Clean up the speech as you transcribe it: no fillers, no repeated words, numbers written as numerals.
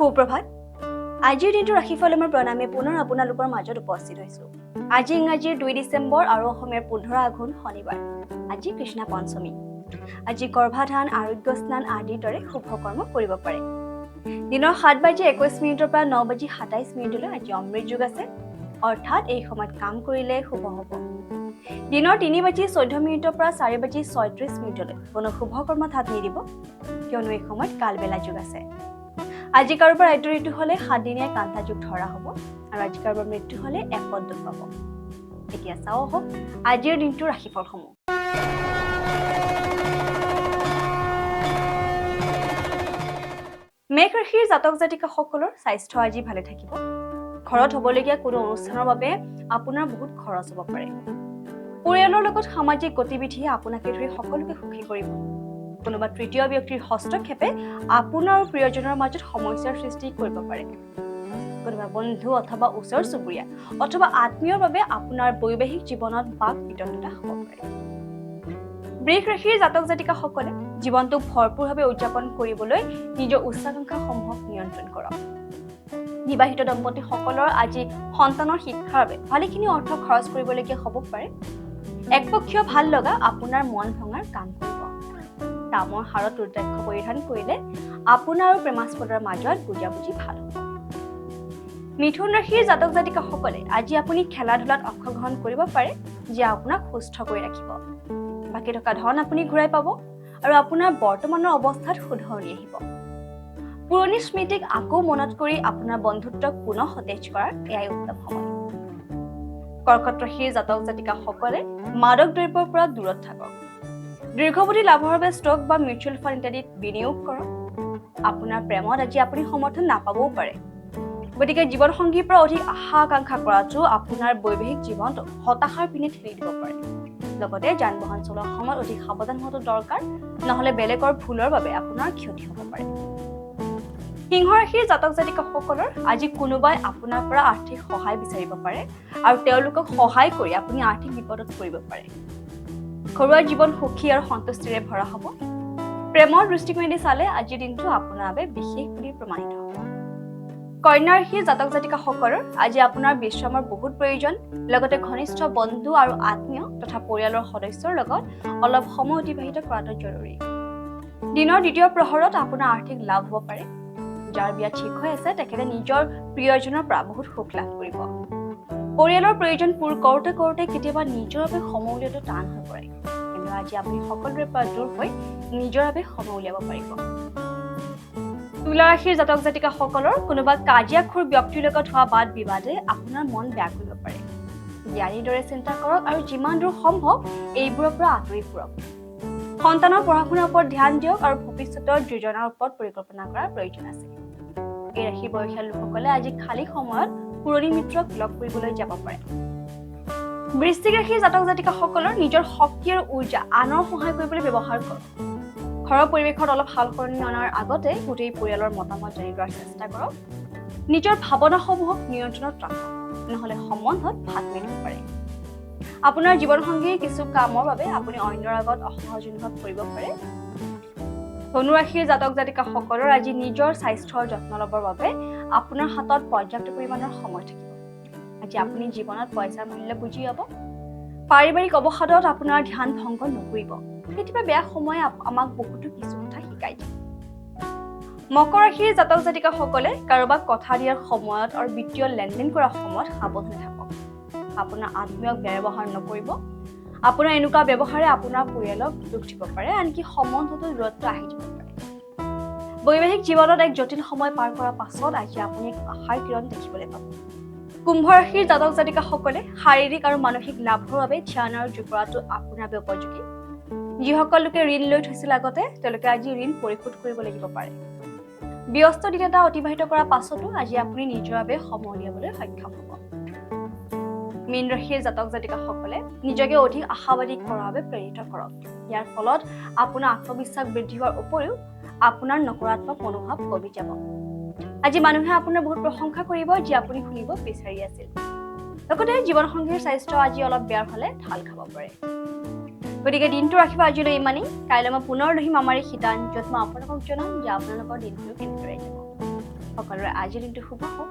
সুপ্ৰভাত আজিৰ দিনটো ৰাশিফলে মই প্ৰণামে পুনৰ আপোনালোকৰ মাজত উপস্থিত হৈছো। আজি ইংৰাজীৰ 2 ডিচেম্বৰ আৰু অসমীয়াৰ 15 আঘোণ শনিবাৰ। আজি কৃষ্ণা পঞ্চমী। আজি গৰ্ভাধান আৰোগ্য স্নান আদিৰ দৰে শুভ কৰ্ম কৰিব পাৰে। দিনৰ 7:21 পৰা 9:27 আজি অমৃত যুগ আছে, অৰ্থাৎ এই সময়ত কাম কৰিলে শুভ হ'ব। দিনৰ 3:14 পৰা 4:36 কোনো শুভ কৰ্মত হাত নিদিব, কিয়নো এই সময়ত কালবেলা যুগ আছে। আজি কাৰোবাৰ আদ্য ঋতু হলে 7 দিনীয়া কান্তা যুগ ধৰা হ'ব আৰু আজি কাৰোবাৰ মৃত্যু হলে এপদ দুখ পাব। এতিয়া চাও আহক আজিৰ দিনটোৰ ৰাশিফলসমূহ। মেঘ ৰাশিৰ জাতক জাতিকাসকলৰ স্বাস্থ্য আজি ভালে থাকিব। ঘৰত হ'বলগীয়া কোনো অনুষ্ঠানৰ বাবে আপোনাৰ বহুত খৰচ হ'ব পাৰে। পৰিয়ালৰ লগত সামাজিক গতিবিধিয়ে আপোনাকে ধৰি সকলোকে সুখী কৰিব। কোনোবা তৃতীয় ব্যক্তিৰ হস্তক্ষেপে আপোনাৰ আৰু প্ৰিয়জনৰ মাজত সমস্যাৰ সৃষ্টি কৰিব পাৰে। কোনোবা বন্ধু অথবা ওচৰ চুবুৰীয়া অথবা আত্মীয়ৰ বাবে আপোনাৰ বৈবাহিক জীৱনত বাক বিতণ্ডতা হ'ব পাৰে। বৃষ ৰাশিৰ জাতক জাতিকাসকলে জীৱনটোক ভৰপূৰভাৱে উদযাপন কৰিবলৈ নিজৰ উচ্চাকাংক্ষাসমূহক নিয়ন্ত্ৰণ কৰক। বিবাহিত দম্পতীসকলৰ আজি সন্তানৰ শিক্ষাৰ বাবে ভালেখিনি অৰ্থ খৰচ কৰিবলগীয়া হ'ব পাৰে। একপক্ষীয় ভাল লগা আপোনাৰ মন ভঙাৰ কাম কৰিব। তামৰ হাৰত ৰুদ্ৰাক্ষ পৰিধান কৰিলে আপোনাৰ আৰু প্ৰেমাস্পদৰ মাজত বুজাবুজি ভাল হ'ব। মিথুন ৰাশিৰ জাতক জাতিকাসকলে আজি আপুনি খেলা ধূলাত অংশগ্ৰহণ কৰিব পাৰে, যিয়ে আপোনাক সুস্থ কৰি ৰাখিব। বাকী থকা ধন আপুনি ঘূৰাই পাব আৰু আপোনাৰ বৰ্তমানৰ অৱস্থাত শুধৰণি আহিব। পুৰণি স্মৃতিক আকৌ মনত কৰি আপোনাৰ বন্ধুত্বক পুনৰ সতেজ কৰাৰ এয়াই উত্তম সময়। কৰ্কট ৰাশিৰ জাতক জাতিকাসকলে মাদক দ্ৰব্যৰ পৰা দূৰত থাকক। দীৰ্ঘৱধি লাভৰ বাবে ষ্টক বা মিউচুৱেল ফাণ্ড ইত্যাদিত বিনিয়োগ কৰক। আপোনাৰ প্ৰেমত আজি আপুনি সমৰ্থন নাপাবও পাৰে, গতিকে জীৱনসংগীৰ পৰা অধিক আশা আকাংক্ষা কৰাটো আপোনাৰ বৈবাহিক জীৱনটো হতাশাৰ পিনে ঠেলি দিব পাৰে। লগতে যান বাহন চলোৱাৰ সময়ত অধিক সাৱধান হোৱাটো দৰকাৰ, নহলে বেলেগৰ ভুলৰ বাবে আপোনাৰ ক্ষতি হ'ব পাৰে। সিংহ ৰাশিৰ জাতক জাতিকাসকলৰ আজি কোনোবাই আপোনাৰ পৰা আৰ্থিক সহায় বিচাৰিব পাৰে আৰু তেওঁলোকক সহায় কৰি আপুনি আৰ্থিক বিপদত পৰিব পাৰে। ঘৰুৱা জীৱন সুখী আৰু সন্তুষ্টিৰে ভৰা হ'ব। প্ৰেমৰ দৃষ্টিকোণেদি চালে আজিৰ দিনটো আপোনাৰ বাবে বিশেষ বুলি প্ৰমাণিত হ'ব। কন্যা ৰাশিৰ জাতক জাতিকাসকলৰ আজি আপোনাৰ বিশ্ৰামৰ বহুত প্ৰয়োজন, লগতে ঘনিষ্ঠ বন্ধু আৰু আত্মীয় তথা পৰিয়ালৰ সদস্যৰ লগত অলপ সময় অতিবাহিত কৰাটো জৰুৰী। দিনৰ দ্বিতীয় প্ৰহৰত আপোনাৰ আৰ্থিক লাভ হ'ব পাৰে। যাৰ বিয়া ঠিক হৈ আছে তেখেতে নিজৰ প্ৰিয়জনৰ পৰা বহুত সুখ লাভ কৰিব। পৰিয়ালৰ প্ৰয়োজন পূৰ কৰোঁতে কৰোঁতে কেতিয়াবা নিজৰ বাবে সময় উলিওৱাটো টান হৈ পৰে, কিন্তু আজি আপুনি সকলোৰে পৰা দূৰ হৈ নিজৰ বাবে সময় উলিয়াব পাৰিব। তুলা ৰাশিৰ জাতক জাতিকাসকলৰ কোনোবা কাজিয়াখোৰ ব্যক্তিৰ লগত হোৱা বাদ বিবাদে আপোনাৰ মন বেয়া কৰিব পাৰে। জ্ঞানীৰ দৰে চিন্তা কৰক আৰু যিমান দূৰ সম্ভৱ এইবোৰৰ পৰা আঁতৰি ফুৰক। সন্তানৰ পঢ়া শুনাৰ ওপৰত ধ্যান দিয়ক আৰু ভৱিষ্যতৰ যোজনাৰ ওপৰত পৰিকল্পনা কৰাৰ প্ৰয়োজন আছে। এই ৰাশিৰ বয়সীয়া লোকসকলে আজি খালী সময়ত পুৰণি মিত্ৰক লগ কৰিবলৈ যাব পাৰে। বৃশ্চিক ৰাশিৰ জাতক জাতিকাসকলৰ নিজৰ শক্তি আৰু ঊৰ্জা আনৰ সহায় কৰিবলৈ ব্যৱহাৰ কৰক। ঘৰৰ পৰিৱেশত অলপ সালসলনি অনাৰ আগতে গোটেই পৰিয়ালৰ মতামত জানি লোৱাৰ চেষ্টা কৰক। নিজৰ ভাৱনাসমূহক নিয়ন্ত্ৰণত ৰাখক, নহলে সম্বন্ধত ফাট মেলিব পাৰে। আপোনাৰ জীৱনসংগীৰ কিছু কামৰ বাবে আপুনি অন্যৰ আগত অসহজ অনুভৱ কৰিব পাৰে। ধনু ৰাশিৰ জাতক জাতিকাসকলৰ আজি নিজৰ স্বাস্থ্যৰ যত্ন ল'বৰ বাবে আপোনাৰ হাতত পৰ্যাপ্ত পৰিমাণৰ সময় থাকিব। আজি আপুনি জীৱনত পইচাৰ মূল্য বুজি পাব। পাৰিবাৰিক অৱসাদত আপোনাৰ ধ্যান ভংগ নকৰিব। কেতিয়াবা বেয়া সময়ে আমাক বহুতো কিছু কথা শিকাই দিয়ে। মকৰ ৰাশিৰ জাতক জাতিকাসকলে কাৰোবাক কথা দিয়াৰ সময়ত আৰু বিত্তীয় লেনদেন কৰাৰ সময়ত সাৱধান থাকক। আপোনাৰ আত্মীয়ক বেয়া ব্যৱহাৰ নকৰিব। আপোনাৰ এনেকুৱা ব্যৱহাৰে আপোনাৰ পৰিয়ালক দুখ দিব পাৰে, আনকি সম্বন্ধতো দূৰত্ব আহি দিব পাৰে। বৈবাহিক জীৱনত এক জটিল সময় পাৰ কৰাৰ পাছত আজি আপুনি এক আশাৰ কিৰণ দেখিবলৈ পাব। কুম্ভ ৰাশিৰ জাতক জাতিকাসকলে শাৰীৰিক আৰু মানসিক লাভৰ বাবে ধ্যান আৰু যোগ কৰাটো আপোনাৰ বাবে উপযোগী। যিসকল লোকে ঋণ লৈ থৈছিল আগতে তেওঁলোকে আজি ঋণ পৰিশোধ কৰিব লাগিব পাৰে। ব্যস্ত দিন এটা অতিবাহিত কৰাৰ পাছতো আজি আপুনি নিজৰ বাবে সময় উলিয়াবলৈ সক্ষম হ'ব। মীন ৰাশিৰ জাতক জাতিকাসকলে নিজকে অধিক আশাবাদী কৰাৰ বাবে প্ৰেৰিত কৰক। ইয়াৰ ফলত আপোনাৰ আত্মবিশ্বাস বৃদ্ধি হোৱাৰ উপৰিও আপোনাৰ নকাৰাত্মক মনোভাৱ কমি যাব। আজি মানুহে আপোনাৰ বহুত প্ৰশংসা কৰিব, যি আপুনি শুনিব বিচাৰি আছিল। লগতে জীৱনসংগীৰ স্বাস্থ্য আজি অলপ বেয়া হলে ঢাল খাব পাৰে। গতিকে দিনটো ৰাখিব আজিলৈ ইমানেই। কাইলৈ মই পুনৰ আহিম আমাৰ এই শিতান, য'ত মই আপোনালোকক জনাম যে আপোনালোকৰ দিনটো কেনেদৰে যাব। সকলোৰে আজিৰ দিনটো শুভ হওক।